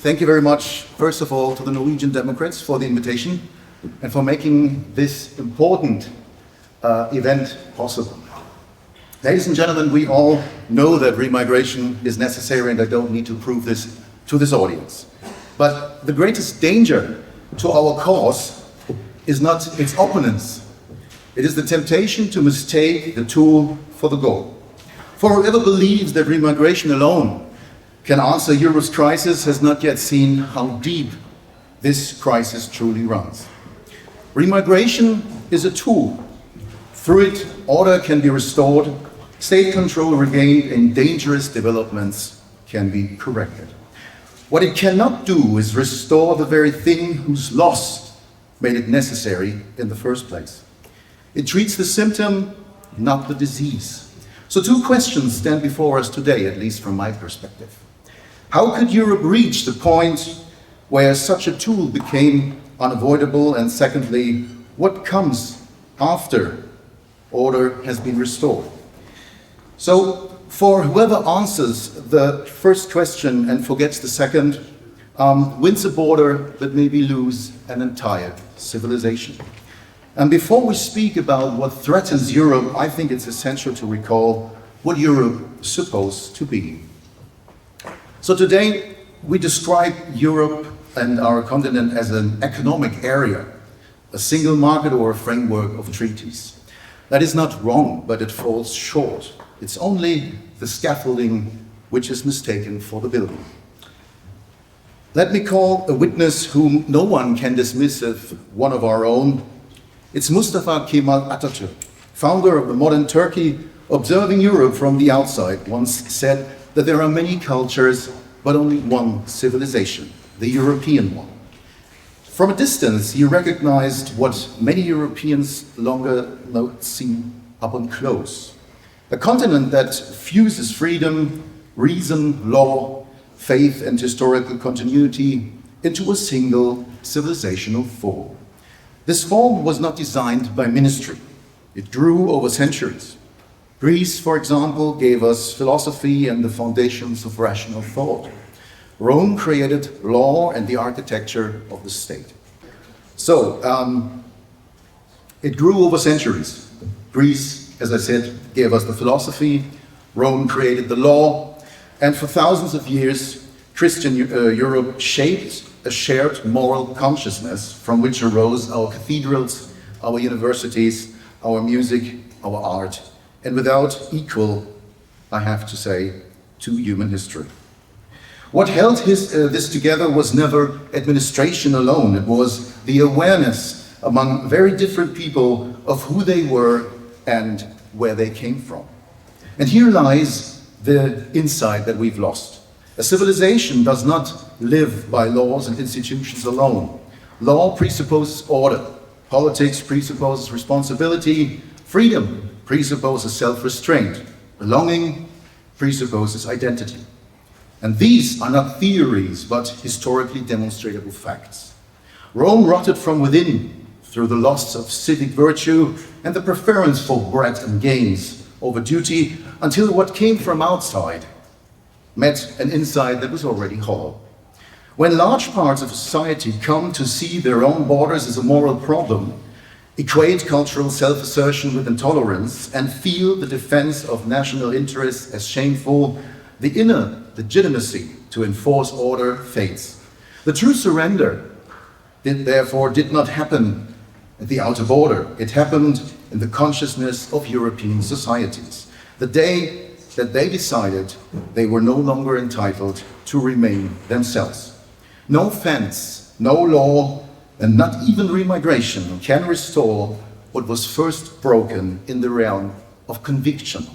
Thank you very much, first of all, to the Norwegian Democrats for the invitation and for making this important event possible. Ladies and gentlemen, we all know that remigration is necessary, and I don't need to prove this to this audience. But the greatest danger to our cause is not its opponents. It is the temptation to mistake the tool for the goal. For whoever believes that remigration alone can answer Europe's crisis has not yet seen how deep this crisis truly runs. Remigration is a tool. Through it, order can be restored, state control regained, and dangerous developments can be corrected. What it cannot do is restore the very thing whose loss made it necessary in the first place. It treats the symptom, not the disease. So two questions stand before us today, at least from my perspective. How could Europe reach the point where such a tool became unavoidable? And secondly, what comes after order has been restored? So for whoever answers the first question and forgets the second, wins a border that maybe lose an entire civilization. And before we speak about what threatens Europe, I think it's essential to recall what Europe is supposed to be. So today we describe Europe and our continent as an economic area, a single market or a framework of treaties. That is not wrong, but it falls short. It's only the scaffolding which is mistaken for the building. Let me call a witness whom no one can dismiss as one of our own. It's Mustafa Kemal Atatürk, founder of the modern Turkey, observing Europe from the outside, once said that there are many cultures, but only one civilization, the European one. From a distance, he recognized what many Europeans longer not seen up and close. A continent that fuses freedom, reason, law, faith, and historical continuity into a single civilizational form. This form was not designed by ministry. It grew over centuries. Greece, for example, gave us philosophy and the foundations of rational thought. Rome created law and the architecture of the state. So, it grew over centuries. Greece, as I said, gave us the philosophy. Rome created the law. And for thousands of years, Christian Europe shaped a shared moral consciousness from which arose our cathedrals, our universities, our music, our art, and without equal, I have to say, to human history. What held this together was never administration alone. It was the awareness among very different people of who they were and where they came from. And here lies the insight that we've lost. A civilization does not live by laws and institutions alone. Law presupposes order. Politics presupposes responsibility. Freedom presupposes self-restraint. Belonging presupposes identity. And these are not theories, but historically demonstrable facts. Rome rotted from within through the loss of civic virtue and the preference for bread and gains over duty, until what came from outside met an inside that was already hollow. When large parts of society come to see their own borders as a moral problem, equate cultural self-assertion with intolerance, and feel the defense of national interests as shameful, the inner legitimacy to enforce order fades. The true surrender, therefore, did not happen at the outer border. It happened in the consciousness of European societies. The day that they decided they were no longer entitled to remain themselves. No fence, no law, and not even remigration can restore what was first broken in the realm of conviction.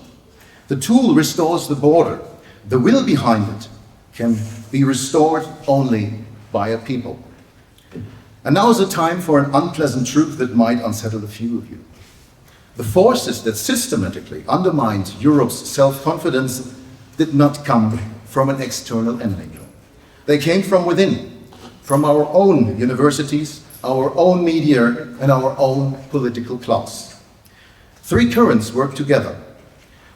The tool restores the border. The will behind it can be restored only by a people. And now is a time for an unpleasant truth that might unsettle a few of you. The forces that systematically undermined Europe's self-confidence did not come from an external enemy. They came from within, from our own universities, our own media, and our own political class. Three currents worked together.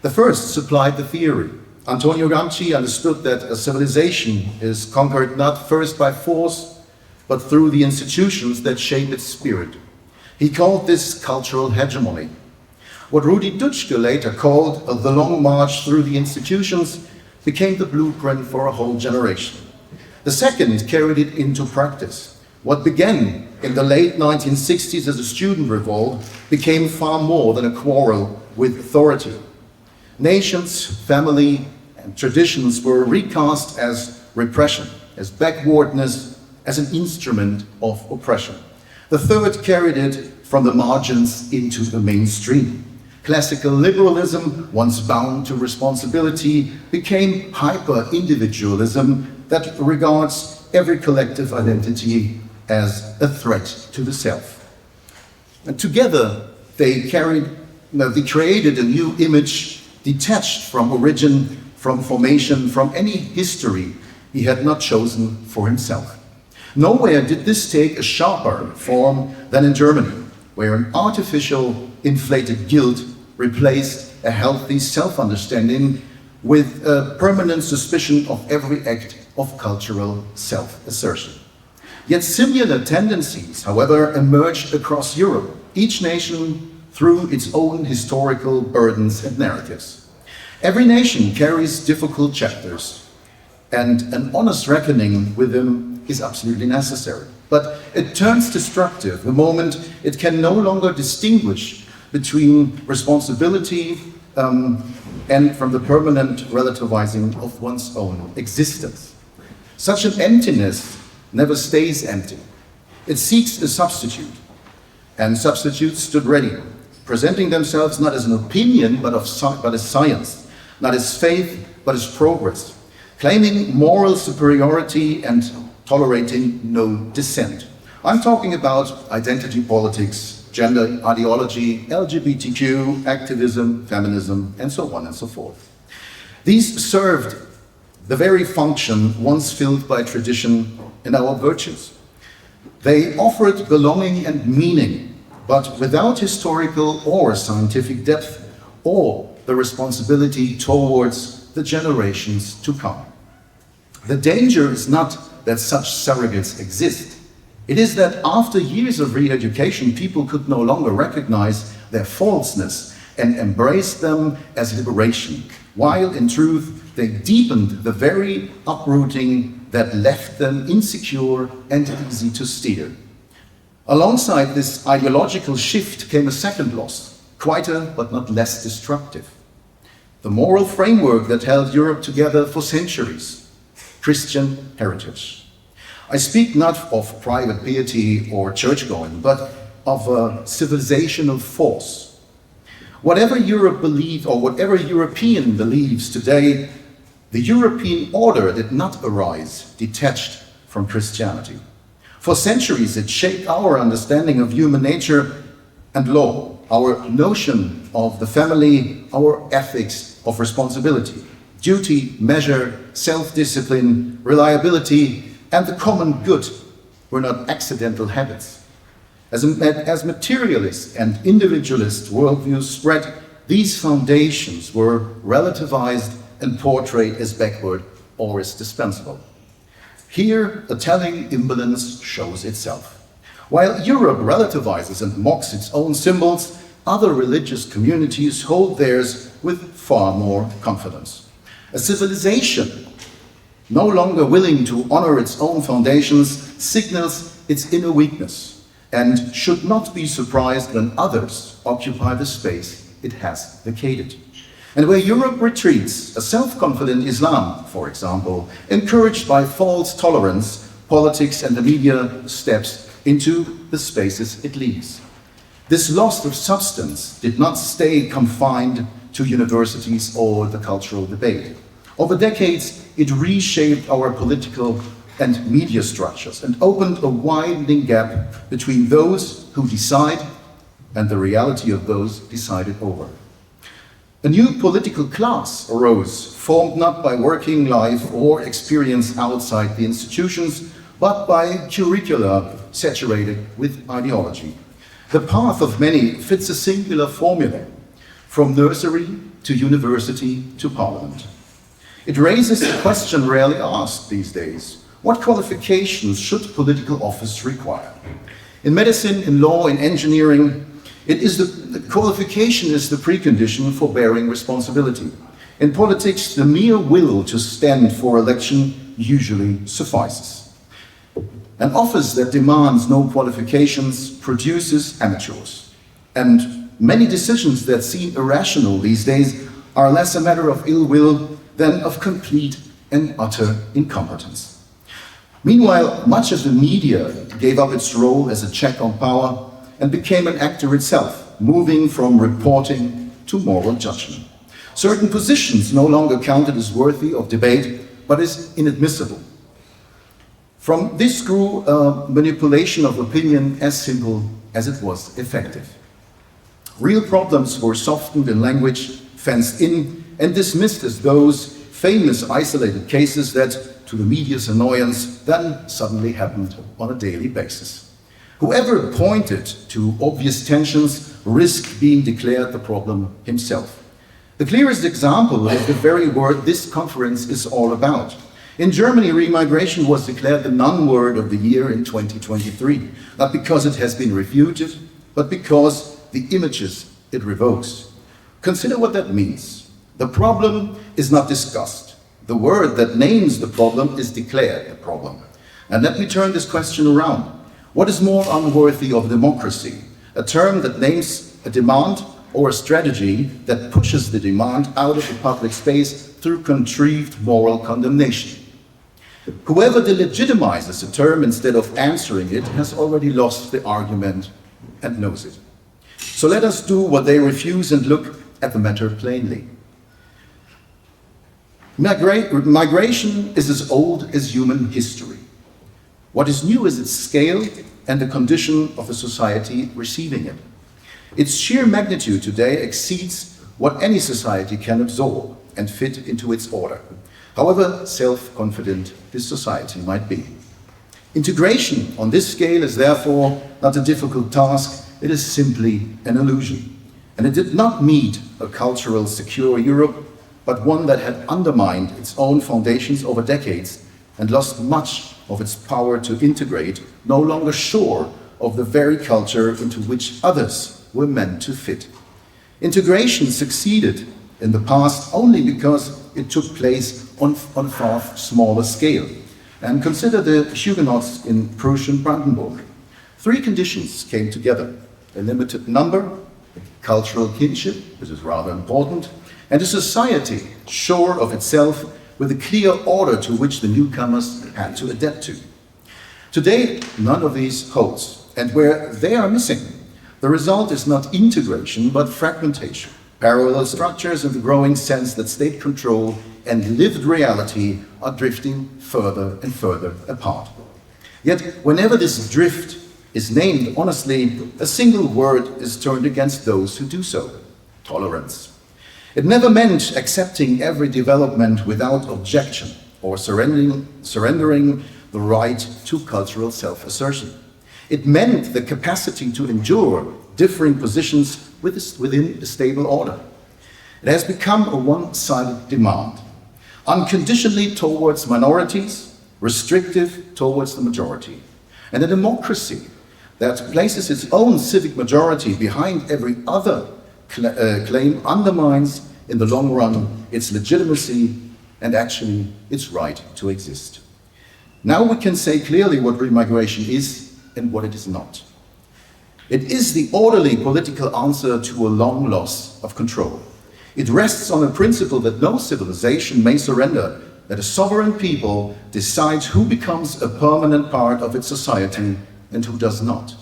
The first supplied the theory. Antonio Gramsci understood that a civilization is conquered not first by force, but through the institutions that shape its spirit. He called this cultural hegemony. What Rudi Dutschke later called the long march through the institutions became the blueprint for a whole generation. The second carried it into practice. What began in the late 1960s as a student revolt became far more than a quarrel with authority. Nations, family, and traditions were recast as repression, as backwardness, as an instrument of oppression. The third carried it from the margins into the mainstream. Classical liberalism, once bound to responsibility, became hyper-individualism that regards every collective identity as a threat to the self. And together they created a new image detached from origin, from formation, from any history he had not chosen for himself. Nowhere did this take a sharper form than in Germany, where an artificial inflated guilt replaced a healthy self-understanding with a permanent suspicion of every act of cultural self-assertion. Yet similar tendencies, however, emerged across Europe, each nation through its own historical burdens and narratives. Every nation carries difficult chapters, and an honest reckoning with them is absolutely necessary. But it turns destructive the moment it can no longer distinguish between responsibility and from the permanent relativizing of one's own existence. Such an emptiness never stays empty. It seeks a substitute, and substitutes stood ready, presenting themselves not as an opinion but as science, not as faith but as progress, claiming moral superiority and tolerating no dissent. I'm talking about identity politics, gender ideology, LGBTQ, activism, feminism, and so on and so forth. These served the very function once filled by tradition and our virtues. They offered belonging and meaning, but without historical or scientific depth or the responsibility towards the generations to come. The danger is not that such surrogates exist. It is that after years of re-education, people could no longer recognize their falseness and embrace them as liberation, while in truth they deepened the very uprooting that left them insecure and easy to steer. Alongside this ideological shift came a second loss, quieter but not less destructive. The moral framework that held Europe together for centuries, Christian heritage. I speak not of private piety or church-going, but of a civilizational force. Whatever Europe believes, or whatever European believes today, the European order did not arise detached from Christianity. For centuries it shaped our understanding of human nature and law, our notion of the family, our ethics of responsibility, duty, measure, self-discipline, reliability, and the common good were not accidental habits. As materialist and individualist worldviews spread, these foundations were relativized and portrayed as backward or as dispensable. Here, a telling imbalance shows itself. While Europe relativizes and mocks its own symbols, other religious communities hold theirs with far more confidence. A civilization no longer willing to honor its own foundations signals its inner weakness and should not be surprised when others occupy the space it has vacated. And where Europe retreats, a self-confident Islam, for example, encouraged by false tolerance, politics and the media steps into the spaces it leaves. This loss of substance did not stay confined to universities or the cultural debate. Over decades, it reshaped our political and media structures and opened a widening gap between those who decide and the reality of those decided over. A new political class arose, formed not by working life or experience outside the institutions, but by curricula saturated with ideology. The path of many fits a singular formula, from nursery to university to parliament. It raises a question rarely asked these days. What qualifications should political office require? In medicine, in law, in engineering, the qualification is the precondition for bearing responsibility. In politics, the mere will to stand for election usually suffices. An office that demands no qualifications produces amateurs. And many decisions that seem irrational these days are less a matter of ill will than of complete and utter incompetence. Meanwhile, much of the media gave up its role as a check on power and became an actor itself, moving from reporting to moral judgment. Certain positions no longer counted as worthy of debate, but as inadmissible. From this grew a manipulation of opinion as simple as it was effective. Real problems were softened in language, fenced in, and dismissed as those famous isolated cases that, to the media's annoyance, then suddenly happened on a daily basis. Whoever pointed to obvious tensions risked being declared the problem himself. The clearest example is the very word this conference is all about. In Germany, remigration was declared the non-word of the year in 2023, not because it has been refuted, but because the images it revokes. Consider what that means. The problem is not discussed. The word that names the problem is declared a problem. And let me turn this question around. What is more unworthy of democracy? A term that names a demand, or a strategy that pushes the demand out of the public space through contrived moral condemnation? Whoever delegitimizes a term instead of answering it has already lost the argument and knows it. So let us do what they refuse and look at the matter plainly. Migration is as old as human history. What is new is its scale and the condition of the society receiving it. Its sheer magnitude today exceeds what any society can absorb and fit into its order, however self-confident this society might be. Integration on this scale is therefore not a difficult task, it is simply an illusion. And it did not meet a cultural secure Europe, but one that had undermined its own foundations over decades and lost much of its power to integrate, no longer sure of the very culture into which others were meant to fit. Integration succeeded in the past only because it took place on a far smaller scale. And consider the Huguenots in Prussian Brandenburg. Three conditions came together: a limited number, cultural kinship, which is rather important, and a society sure of itself with a clear order to which the newcomers had to adapt to. Today, none of these holds, and where they are missing, the result is not integration, but fragmentation. Parallel structures and the growing sense that state control and lived reality are drifting further and further apart. Yet, whenever this drift is named honestly, a single word is turned against those who do so: tolerance. It never meant accepting every development without objection or surrendering the right to cultural self-assertion. It meant the capacity to endure differing positions within a stable order. It has become a one-sided demand, unconditionally towards minorities, restrictive towards the majority. And a democracy that places its own civic majority behind every other claim undermines, in the long run, its legitimacy and actually its right to exist. Now we can say clearly what remigration is and what it is not. It is the orderly political answer to a long loss of control. It rests on a principle that no civilization may surrender, that a sovereign people decides who becomes a permanent part of its society and who does not.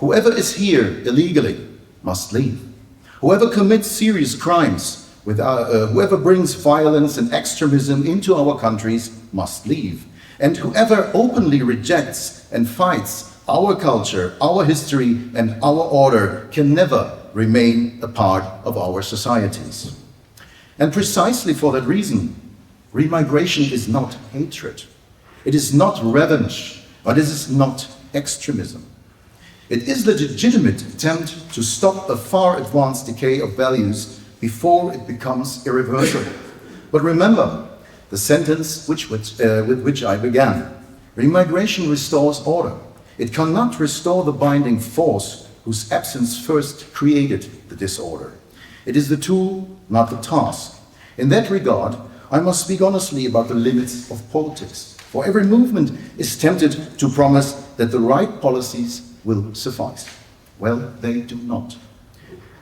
Whoever is here illegally must leave. Whoever commits serious crimes, whoever brings violence and extremism into our countries must leave. And whoever openly rejects and fights our culture, our history, and our order can never remain a part of our societies. And precisely for that reason, remigration is not hatred. It is not revenge, but it is not extremism. It is the legitimate attempt to stop a far advanced decay of values before it becomes irreversible. But remember, the sentence with which I began. Remigration restores order. It cannot restore the binding force whose absence first created the disorder. It is the tool, not the task. In that regard, I must speak honestly about the limits of politics. For every movement is tempted to promise that the right policies will suffice. Well, they do not.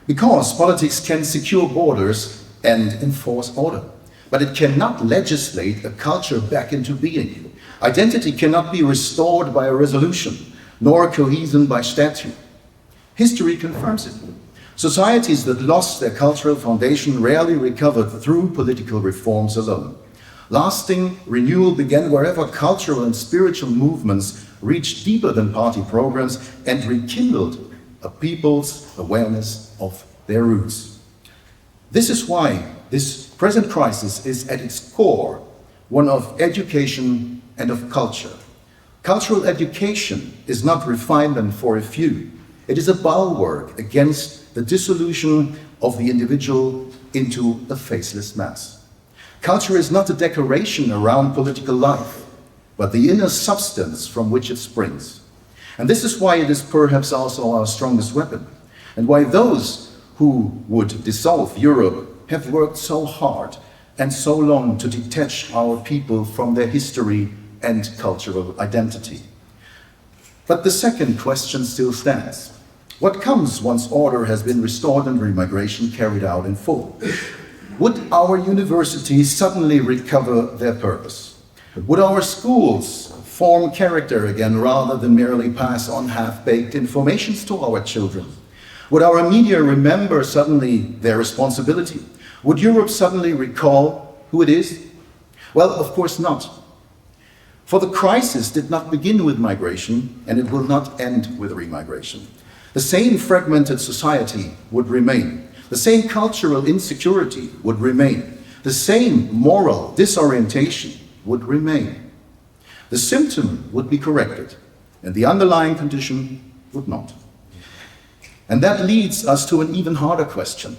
Because politics can secure borders and enforce order, but it cannot legislate a culture back into being. Identity cannot be restored by a resolution, nor cohesion by statute. History confirms it. Societies that lost their cultural foundation rarely recovered through political reforms alone. Lasting renewal began wherever cultural and spiritual movements reached deeper than party programs and rekindled a people's awareness of their roots. This is why this present crisis is at its core one of education and of culture. Cultural education is not refinement for a few. It is a bulwark against the dissolution of the individual into a faceless mass. Culture is not a decoration around political life, but the inner substance from which it springs. And this is why it is perhaps also our strongest weapon, and why those who would dissolve Europe have worked so hard and so long to detach our people from their history and cultural identity. But the second question still stands. What comes once order has been restored and remigration carried out in full? Would our universities suddenly recover their purpose? Would our schools form character again rather than merely pass on half-baked informations to our children? Would our media remember suddenly their responsibility? Would Europe suddenly recall who it is? Well, of course not. For the crisis did not begin with migration, and it will not end with remigration. The same fragmented society would remain. The same cultural insecurity would remain. The same moral disorientation would remain. The symptom would be corrected, and the underlying condition would not. And that leads us to an even harder question.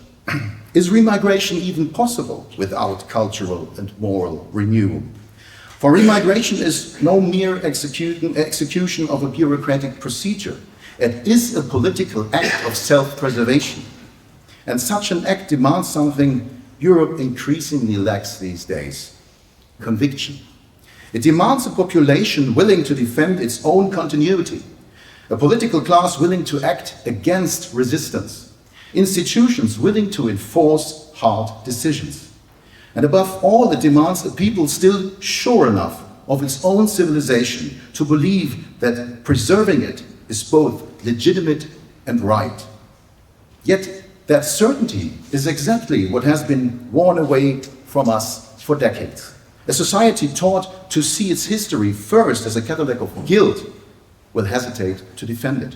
Is remigration even possible without cultural and moral renewal? For remigration is no mere execution of a bureaucratic procedure. It is a political act of self-preservation. And such an act demands something Europe increasingly lacks these days: conviction. It demands a population willing to defend its own continuity, a political class willing to act against resistance, institutions willing to enforce hard decisions. And above all, it demands a people still sure enough of its own civilization to believe that preserving it is both legitimate and right. Yet that certainty is exactly what has been worn away from us for decades. A society taught to see its history first as a catalog of guilt will hesitate to defend it.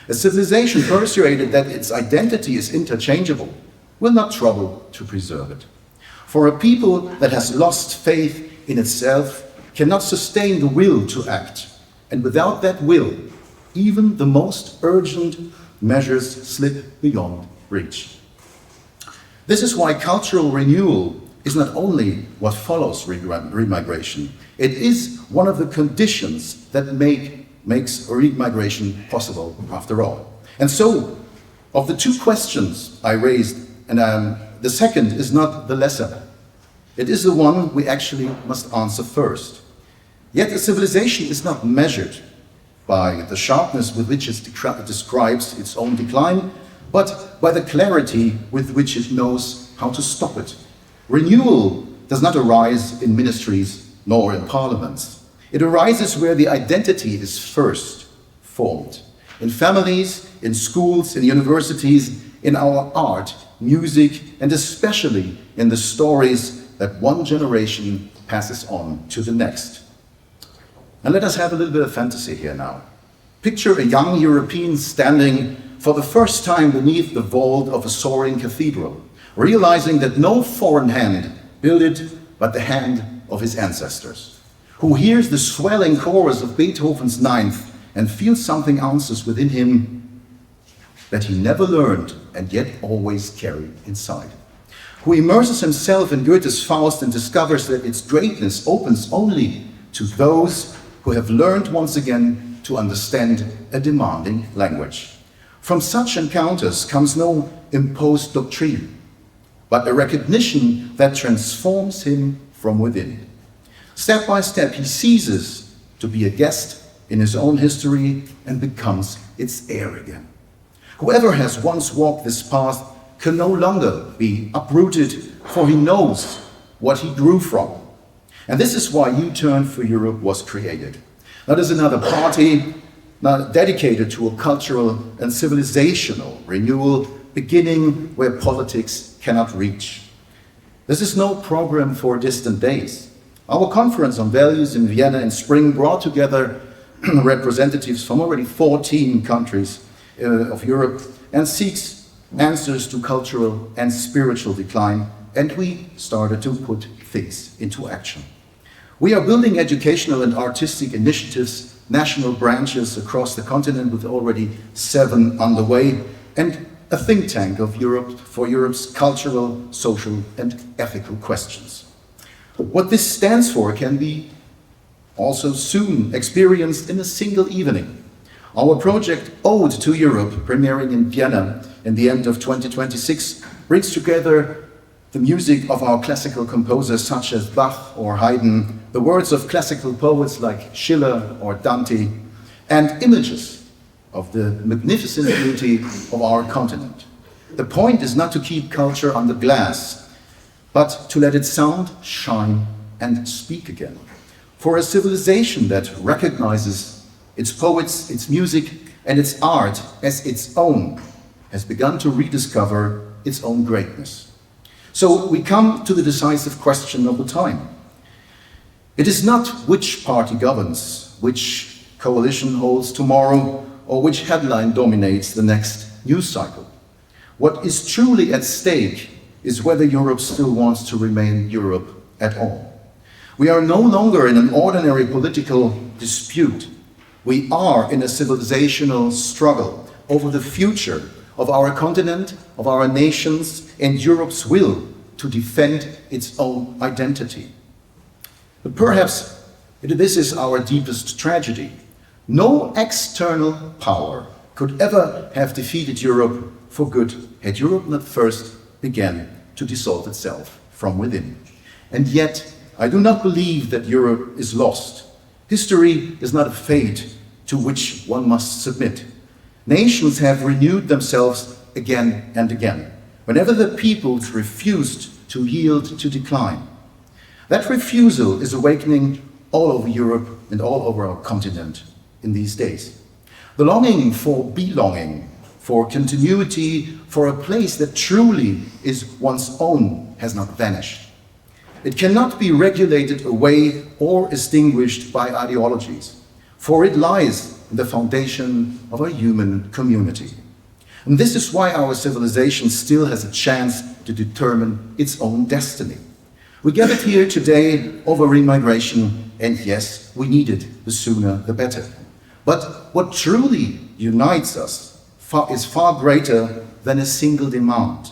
A civilization persuaded that its identity is interchangeable will not trouble to preserve it. For a people that has lost faith in itself cannot sustain the will to act, and without that will, even the most urgent measures slip beyond reach. This is why cultural renewal is not only what follows remigration, it is one of the conditions that makes remigration possible after all. And so, of the two questions I raised, and the second is not the lesser. It is the one we actually must answer first. Yet a civilization is not measured by the sharpness with which it describes its own decline, but by the clarity with which it knows how to stop it. Renewal does not arise in ministries nor in parliaments. It arises where the identity is first formed. In families, in schools, in universities, in our art, music, and especially in the stories that one generation passes on to the next. And let us have a little bit of fantasy here now. Picture a young European standing for the first time beneath the vault of a soaring cathedral, realizing that no foreign hand built it but the hand of his ancestors, who hears the swelling chorus of Beethoven's Ninth and feels something answers within him that he never learned and yet always carried inside, who immerses himself in Goethe's Faust and discovers that its greatness opens only to those who have learned once again to understand a demanding language. From such encounters comes no imposed doctrine, but a recognition that transforms him from within. Step by step, he ceases to be a guest in his own history and becomes its heir again. Whoever has once walked this path can no longer be uprooted, for he knows what he grew from. And this is why U-Turn for Europe was created. Not as another party, not dedicated to a cultural and civilizational renewal, beginning where politics cannot reach. This is no program for distant days. Our conference on values in Vienna in spring brought together representatives from already 14 countries of Europe and seeks answers to cultural and spiritual decline, and we started to put things into action. We are building educational and artistic initiatives, national branches across the continent with already 7 underway, and a think tank of Europe for Europe's cultural, social and ethical questions. What this stands for can be also soon experienced in a single evening. Our project Ode to Europe, premiering in Vienna in the end of 2026, brings together the music of our classical composers such as Bach or Haydn, the words of classical poets like Schiller or Dante, and images of the magnificent beauty of our continent. The point is not to keep culture under glass, but to let it sound, shine, and speak again. For a civilization that recognizes its poets, its music, and its art as its own, has begun to rediscover its own greatness. So we come to the decisive question of the time. It is not which party governs, which coalition holds tomorrow, or which headline dominates the next news cycle. What is truly at stake is whether Europe still wants to remain Europe at all. We are no longer in an ordinary political dispute. We are in a civilizational struggle over the future of our continent, of our nations, and Europe's will to defend its own identity. But perhaps this is our deepest tragedy. No external power could ever have defeated Europe for good had Europe not first began to dissolve itself from within. And yet, I do not believe that Europe is lost. History is not a fate to which one must submit. Nations have renewed themselves again and again, whenever the peoples refused to yield to decline. That refusal is awakening all over Europe and all over our continent in these days. The longing for belonging, for continuity, for a place that truly is one's own has not vanished. It cannot be regulated away or extinguished by ideologies, for it lies in the foundation of a human community. And this is why our civilization still has a chance to determine its own destiny. We gathered here today over remigration, and yes, we need it, the sooner the better. But what truly unites us is far greater than a single demand.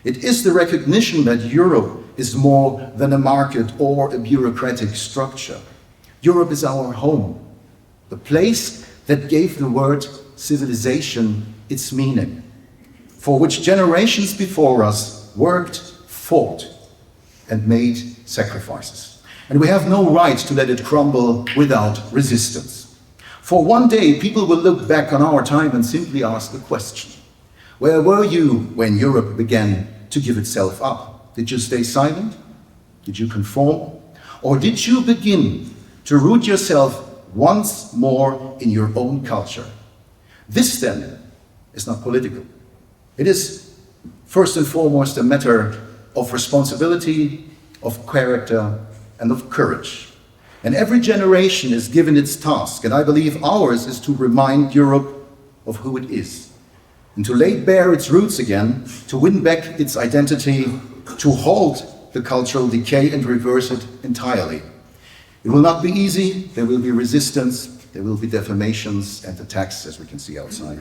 It is the recognition that Europe is more than a market or a bureaucratic structure. Europe is our home, the place that gave the word civilization its meaning, for which generations before us worked, fought, and made sacrifices. And we have no right to let it crumble without resistance. For one day, people will look back on our time and simply ask the question, where were you when Europe began to give itself up? Did you stay silent? Did you conform? Or did you begin to root yourself once more in your own culture? This then is not political. It is first and foremost a matter of responsibility, of character, and of courage. And every generation is given its task, and I believe ours is to remind Europe of who it is, and to lay bare its roots again, to win back its identity, to halt the cultural decay and reverse it entirely. It will not be easy, there will be resistance, there will be defamations and attacks, as we can see outside.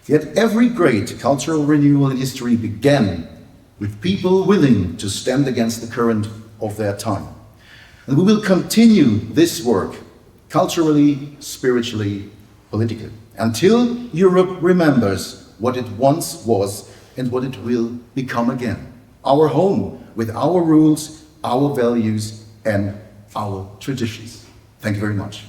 Yet every great cultural renewal in history began with people willing to stand against the current of their time. And we will continue this work culturally, spiritually, politically, until Europe remembers what it once was and what it will become again. Our home with our rules, our values, and our traditions. Thank you very much.